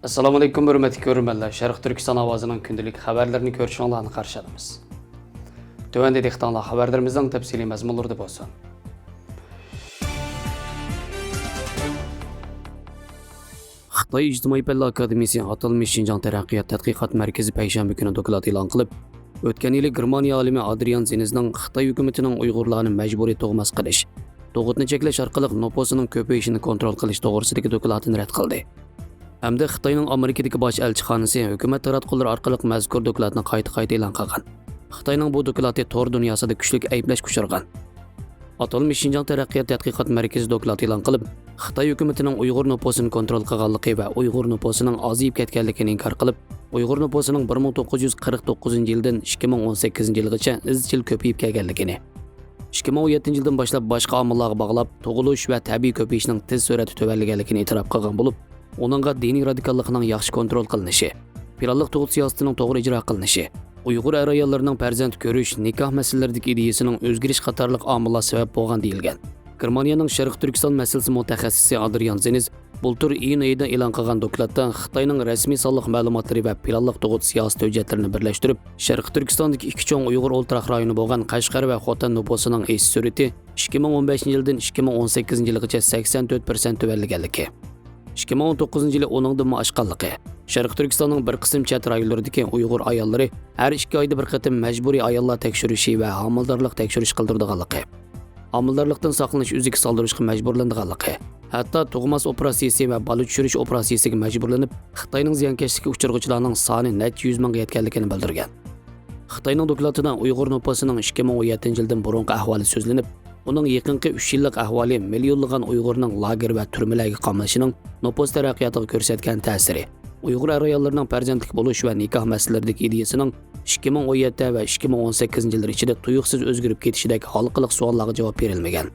Assalomu alaykum, hurmatli ko'ruvchilar. Sherqiy Türkistan Awazining kündilik xəvərlərini ko'rishinglarni qarşılaymiz. Tövəndə dehqonlar xəvərlərimizin təfsili məzmunlarında bo'lsin. Xitoy İctimai Fanlar Akademiyasi atalmış Şinjan Taraqqiyot Tadqiqot Markazi payshanba kuni doklad e'lon qilib, o'tgan yili Germaniya olimi Adrian Zenizning Xitoy hukumatining Uyg'urlarni majburiy tug'mas qilish, tug'utni cheklash orqali nopusini ko'payishini kontrol qilish to'g'risidagi dokladini rad qildi. Hamda Xitoyning Amerikadagi bosh elchixonasi hukumat taratqullari orqali mazkur dokladni qayta e'lon qilgan. Xitoyning bu dokladi tor dunyosida kuchlik ayblashga uchragan. Atalmış Şinjan Taraqqiyot Tadqiqot Markazi doklad e'lon qilib, Xitoy hukumatining Uyg'ur nopusini kontrol qilganligi va Uyg'ur nopusining ozayib ketganligini inkor qilib, Uyg'ur nopusining 1949-yildan 2018-yilgacha izchil ko'payib kelganligini, 2017-yildan boshlab boshqa omillarga bog'lab tug'ilish va tabiiy ko'payishning tez sur'ati tuvanliganligini e'tirof qilgan bo'lib, uningga diniy radikallikning yaxshi kontrol qilinishi, planliq tug'ut siyosatining to'g'ri ijro qilinishi, Uyg'ur ayollarning farzand ko'rish, nikoh masalalaridagi ideyasining o'zgarish qatorliq omillar sabab bo'lgan deyilgan. Germaniyaning Sharqiy Türkistan masalasi mutaxassisi Adrian Zeniz bultur iyun oyida e'lon qilgan dokladda Xitoyning rasmiy sonliq ma'lumotlari va planliq tug'ut siyosati hujjatlarini birlashtirib, Sharqiy Turkistondagi ikki cho'ng Uyg'ur o'ltiraq rayoni bo'lgan Qashqar va Xotan nopusining eski surati 2015-yildan 2018-yilgacha 84% tuvanliganligi, 2019-yili o'ningdan oshganligi, Sharqiy Turkistonning bir qism chet rayonlaridagi Uyg'ur ayollari har 2 oyda bir qatim majburiy ayollar tekshirishi va homildorlik tekshirish qildirganligi, homildorlikdan saqlanish uzuk soldirishga majburlanganligi, hatto tug'mas operatsiyasi va bola tushirish operatsiyasiga majburlanib, Xitoyning ziyonkashlikka uchirg'uvchilarining soni necha yuz mingga yetganligini bildirgan. Xitoyning dokladida Uyg'ur nopusining 2017-yildan burungi ahvoli so'zlanib, uning yaqinqi 3 yillik ahvoli millionlagan Uyg'urning lager va turmalarga qamalishining nopus taraqqiyotiga ko'rsatgan ta'siri, Uyg'ur ayollarining farzandlik bo'lish va nikoh masalasidagi ideyasining 2017 va 2018-yillar ichida tuyuqsiz o'zgarib ketishidagi xalqiliq savollarga javob berilmagan.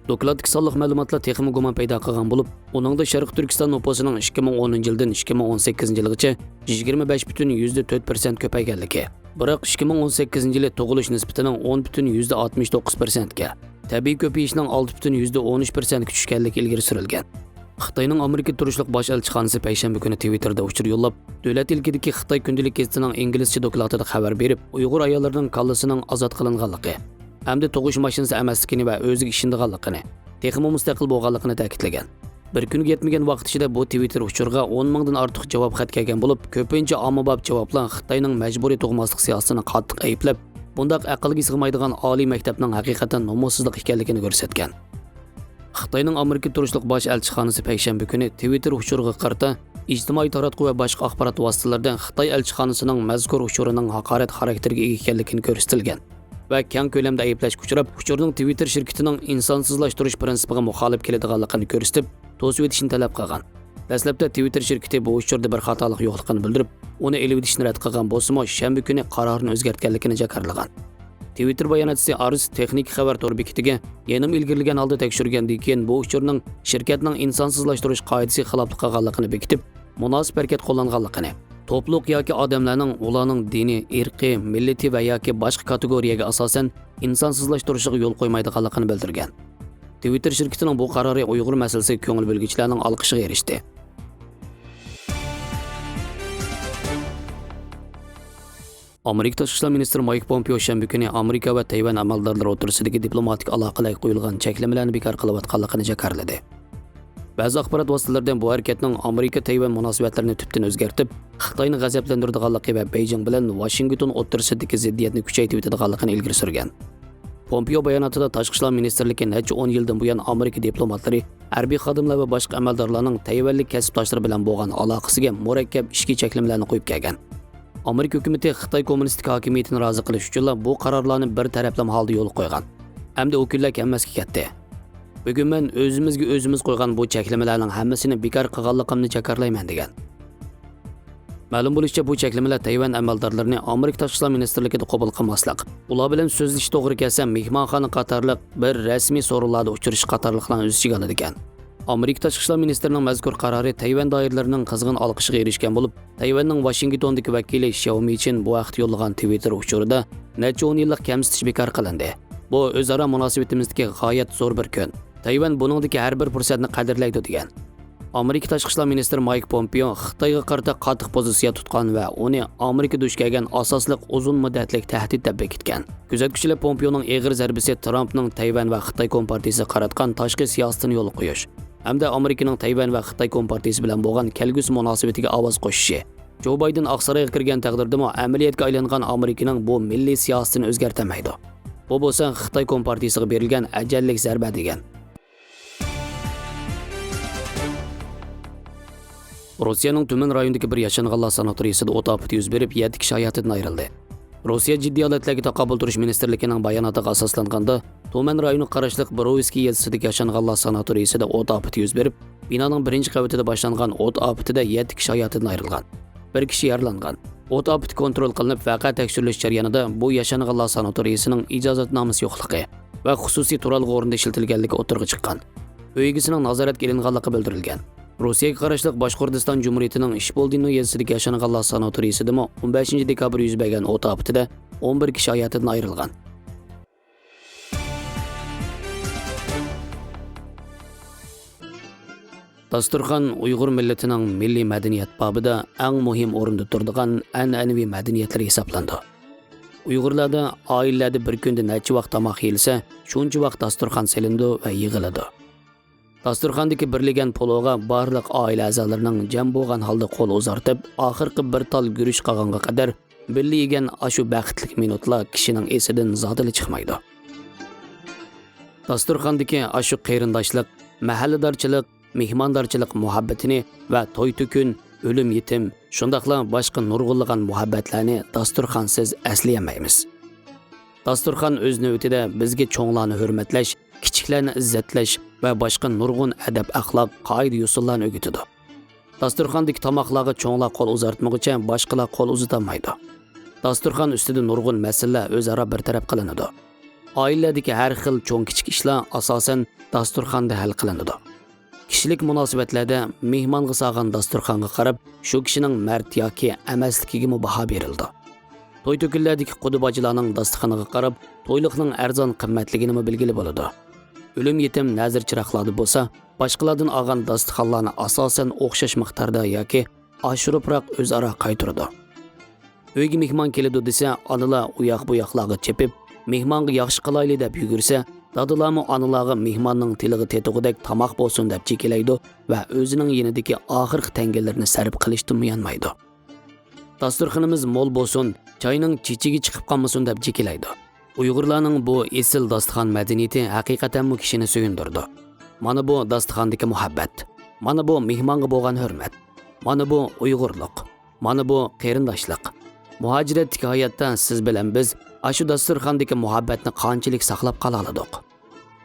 Dokladdagi sonliq ma'lumotlar texnik gumon paydo qilgan bo'lib, uningda Sharqiy Turkiston nopusining 2010-yildan 2018-yilgacha 25,4% ko'payganligi, biroq 2018-yili tug'ilish nisbatining 10,69% ga, tabiiy ko'payishning 6,13% ga tushganligi ilgari surilgan. Xitoyning Amerika turishliq bosh elchixonasi payshanba kuni Twitterda uchur yo'llab, davlat ilkidagi Xitoy kündilik gazetining inglizcha dokladida xabar berib, Uyg'ur ayollarining kallasining ozod qilinganligi, hamda tug'ish mashinasi emasligini va o'ziga ishonganligini, texmo mustaqil bo'lganligini ta'kidlagan. Bir kunga yetmagan vaqt ichida bu Twitter uchurga 10 mingdan ortiq javob xat kelgan bo'lib, ko'pincha ommabop javoblar Xitoyning majburiy tug'maslik siyosatini qattiq ayblab, bundaq aqlga sig'maydigan oliy maktabning haqiqatan nomussizlik ekanligini ko'rsatgan. Xitoyning Amerika turishliq bosh elchixonasi payshanba kuni Twitter uchuriga qarata ijtimoiy taratquv va boshqa axborot vositalaridan Xitoy elchixonasining mazkur uchurining haqorat xarakteriga ega ekanligini ko'rsatilgan va keng ko'lamda ayblashga uchrab, uchurning Twitter shirkatining insonsizlashtirish prinsipiga muxolif keladiganligini ko'rsatib, to'sib o'tishni talab qilgan. Dastlabda Twitter shirkati bu uchurda bir xatolik yo'qligini bildirib, uni elib o'tishni rad qilgan bo'lsa-mu, shanba kuni qarorini o'zgartganligini jakarlagan. Twitter bayanotchisi Arz texnik xabar tor bekitiga yenim ilgirilgan holda tekshirgandan keyin bu uchurning shirkatning insonsizlashtirish qoidasiga xiloflik qilganligini bekitib, munosib harakat qo'llanganligini, to'pliq yoki odamlarning ularning dini, irqi, millati va yoki boshqa kategoriyaga asosan insonsizlashtirishiga yo'l qo'ymaydiganligini bildirgan. Twitter shirkatining bu qarori Uyg'ur masalasiga ko'ngil bo'lguvchilarning olqishiga erishdi. Amerika Tashqi ishlar ministri Pompéyo shanba kuni Amerika va Tayvan amaldorlari o'rtasidagi diplomatik aloqalarga qo'yilgan cheklimalarni bikar qilayotganligini jakarladi. Ba'zi axborot vositalaridan bu harakatning Amerika-Tayvan munosabatlarini tubdan o'zgartib, Xitoyni g'azablantiradiganligi va Beijing bilan Washington o'rtasidagi ziddiyatni kuchaytirib yetadiganligini ilgari surgan. Pompéyo bayonotida Tashqi ishlar ministrligi necha 10 yildan buyon Amerika diplomatlari, harbiy xodimlar va boshqa amaldorlarning Tayvanlik kasbdoshlari bilan bo'lgan aloqasiga murakkab ishki cheklimlarni qo'yib kelgan. Amerika hukumati Xitoy kommunistik hokimiyatini rozi qilish uchun bu qarorlarni bir taraflama holda yo'l qo'ygan. Hamda o'killar kelmasga ketdi. Bugun men o'zimiz qo'ygan bu cheklamalarning hammasini bekor qilganligimni jakarlayman degan. Ma'lum bo'lishicha, bu cheklamalar Tayvan amaldorlarini Amerika Tashqi ishlar ministrligida qabul qilmaslik, ular bilan so'zlash to'g'ri kelsa mehmonxona qatorliq bir rasmiy so'rovlarda uchirish qatorliqlarni o'z ichiga oladi ekan. Amerika Tashqi ishlar ministrining mazkur qarori Tayvan doiralarining qizg'in olqishiga erishgan bo'lib, Tayvanning Washingtondagi vakili Xiaomi uchun bu vaqt yo'llagan Twitter uchurida necha 10 yillik kamsitish bekor qilindi. Bu o'zaro munosabatimizdagi g'oyat zo'r bir kun. Tayvan buningdagi har bir fursatni qadrlaydi degan. Amerika Tashqi ishlar ministri Pompéyo Xitoyga qarata qattiq pozitsiya tutgan va uni Amerika duch kelgan asosliq uzun muddatli tahdid deb bekitgan. Kuzatuvchilar Pompéyoning eg'ir zarbisi Trumpning Tayvan va Xitoy kompartiyasiga qaratgan tashqi siyosatini yo'l qo'yish hamda Amerikaning Tayvan va Xitoy kompartiyasi bilan bo'lgan kelgusi munosabatiga ovoz qo'shishi. Joe Biden Oqsaroyga kirgan taqdirda amaliyotga aylangan Amerikaning bu milliy siyosatini o'zgartirmaydi. Bu bo'lsa Xitoy kompartiyasiga berilgan ajallik zarba degan. Rusiyaning Tumen rayonidagi bir yashanğanlar sanatoriyasida o't apıtı yuz berib 7 kishi hayotidan ayrildi. Rusiya jiddiy holatlarga taqobil turish ministrligining bayonotiga asoslanganda Tumen rayoni qarashliq Birovskiy yezisidagi yashanğanlar sanatoriyasida o't apıtı yuz berib, binoning birinchi qavatida boshlangan o't apıtida 7 kishi hayotidan ayrilgan. Bir kishi yaralangan. O't apıtı kontrol qilinib, vaqa tekshirilish jarayonida bu yashanğanlar sanatoriyasining ijozatnomasi yo'qligi va xususiy turalg'i o'rinda ishlatilganligi o'tirg'i chiqqan. Uy egasining nazoratga ilinganligi bildirilgan. Rusiyaga qarashliq Boshqirdiston Jumhuriyatining Ishboldino yezisidagi yashanğanlar sanatoriyasida 15 dekabr yuz bergan o't apıtida 11 kishi hayotidan ayrilgan. Dasturxan Uyg'ur millatining milliy madaniyat babida eng muhim o'rinda turadigan an'anaviy madaniyatlar hisoblandi. Uyg'urlarda oilalarda bir kunda necha vaqt tomoq yeyilsa, shuncha vaqt dasturxan selindi va yig'iladi. Dasturxandiki birligan pologa barliq oila a'zolarining jam bo'lgan holda qo'l uzartib, oxirgi bir tal gurish qolganga qadar birga yegan ashu baxtli minutlar kishining esidan zodili chiqmaydi. Dasturxandiki ashu qarindoshlik, mahalladorchilik, mehmondorchilik muhabbatini va to'y-to'kun, o'lim yetim, shundaqla boshqa nurg'unlagan muhabbatlarni dasturxonsiz aslayolmaymiz. Dasturxon o'z navbatida bizga cho'nglarni hurmatlash, kichiklarni izzatlash va boshqa nurg'un adab axloq, qoida usullarni o'rgatadi. Dasturxondagi tomoqlarga cho'nglar qo'l uzatmoqcha boshqalar qo'l uzatolmaydi. Dasturxon ustida nurg'un masalalar o'zaro bartaraf qilinadi. Oiladagi har xil cho'ng-kichik ishlar asosan dasturxonda hal qilinadi. Kishilik munosabatlarda mehmonga solgan dasturxonga qarab, shu kishining mard yoki emasligiga baho berildi. To'y-to'kunlardagi qudubochilarning dasturxoniga qarab, to'yliqning arzon qimmatligini bilgili bo'ladi. O'lim yetim nazir chiroqlarda bo'lsa, boshqalardan olgan dasturxonlarni asosan o'xshash miqdorda yoki oshiribroq o'zaro qaytiradi. Uyga mehmon keladi desa, onalar u yoq bu yoqlarga chepib, mehmonga yaxshi qilayli deb yugursa, dadalarmi onalarga mehmonning tiliga tetig'idek tomoq bo'lsin deb chekilaydi va o'zining yonidagi oxirgi tangalarni sarf qilishdan uyanmaydi. Dasturxonimiz mo'l bo'lsin, choyning chichigi chiqib qolmasin deb chekilaydi. Uyg'urlarning bu esil dasturxon madaniyati haqiqatan bu kishini suyundirdi. Mana bu dasturxondagi muhabbat, mana bu mehmonga bo'lgan hurmat, mana bu uyg'urlik, mana bu qarindoshlik. Muhojiratdagi hayotda siz bilan biz ashu dasturxondagi muhabbatni qanchalik saqlab qola oldik?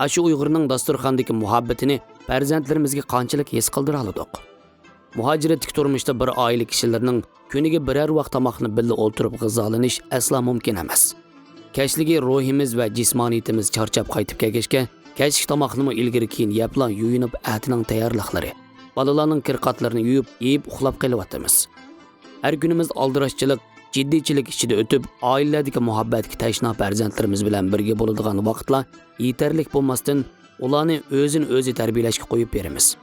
Ashu Uyg'urning dasturxondagi muhabbatini farzandlarimizga qanchalik his qildira oldik? Muhojiratdagi turmushda bir oila kishilarining kuniga biror vaqt tomoqni birga o'ltirib g'izolanish aslo mumkin emas. Kechligi ruhimiz va jismoniyatimiz charchab qaytib kelgachga, kechki tomoqni ilgari keyin yeplan yuyinib atining tayyorliqlari, bolalarning kirqatlarini yuyib, yeyib uxlab qolyapmiz. Har kunimiz aldirashchilik, jiddiychilik ichida o'tib, oiladagi muhabbatga tashna farzandlarimiz bilan birga bo'ladigan vaqtlar yetarlik bo'lmasdan, ularni o'zini tarbiyalashga qo'yib beramiz.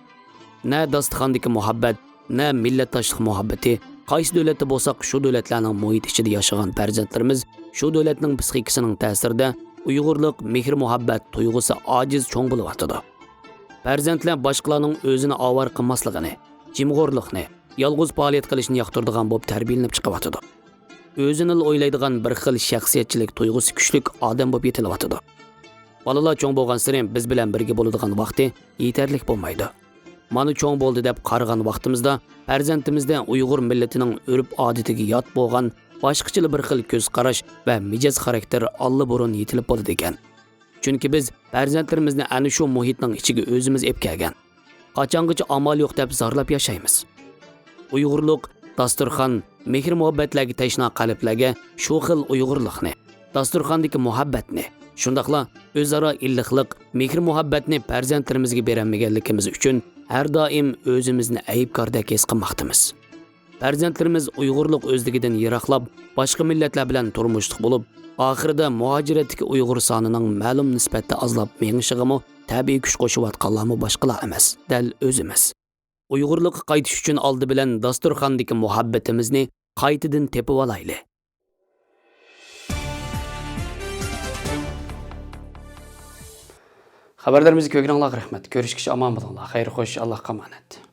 Na dasturxondagi muhabbat, na millatdoshlik muhabbati, qaysi davlatda bo'lsak, shu davlatlarning muhit ichida yashagan farzandlarimiz shu davlatning psixikasining ta'sirida uyg'urlik mehr-muhabbat tuyg'usi ojiz cho'ng bo'lib o'tadi. Farzandlar boshqalarning o'zini ovar qilmasligini, jimg'orlikni, yolg'iz faoliyat qilishni yoqtiradigan bo'lib tarbiyalanib chiqib o'tadi. O'zini o'ylaydigan bir xil shaxsiyatchilik tuyg'usi kuchlik odam bo'lib yetilib o'tadi. Bolalar cho'ng bo'lgan sari biz bilan birga bo'ladigan vaqti yetarlik bo'lmaydi. Mana cho'ng bo'ldi deb qaragan vaqtimizda farzandimizda Uyg'ur millatining urf-odatiga yot bo'lgan boshqacha bir xil ko'z qarash va mijoz xarakter allaburun yetilib bo'ldi ekan. Chunki biz farzandlarimizni ana shu muhitning ichiga o'zimiz ep kelgan. Qachongacha amal yo'q deb zorlab yashaymiz. Uyg'urlik dasturxon, mehr-muhabbatlarga tashna qalblarga shu xil uyg'urlikni, dasturxondagi muhabbatni, shundaqla o'zaro illiqlik, mehr-muhabbatni farzandlarimizga beramaganligimiz uchun har doim o'zimizni aybkordek his qilmoqdamiz. Farzandlarimiz Uyg'urlik o'zligidan yiroqlab, boshqa millatlar bilan turmushliq bo'lib, oxirida muhojiratdagi Uyg'ur sonining ma'lum nisbatda azlab mengishig'imi tabiiy kuch qo'shayotganlarmi boshqalar emas, dal o'zimiz. Uyg'urlikqa qaytish uchun oldi bilan dasturxandagi muhabbatimizni qaytadan tepib olayli. Xabarlarimizni ko'rganingizga rahmat. Ko'rishguncha omon bo'linglar. Xayr xo'sh, Allohga omonat.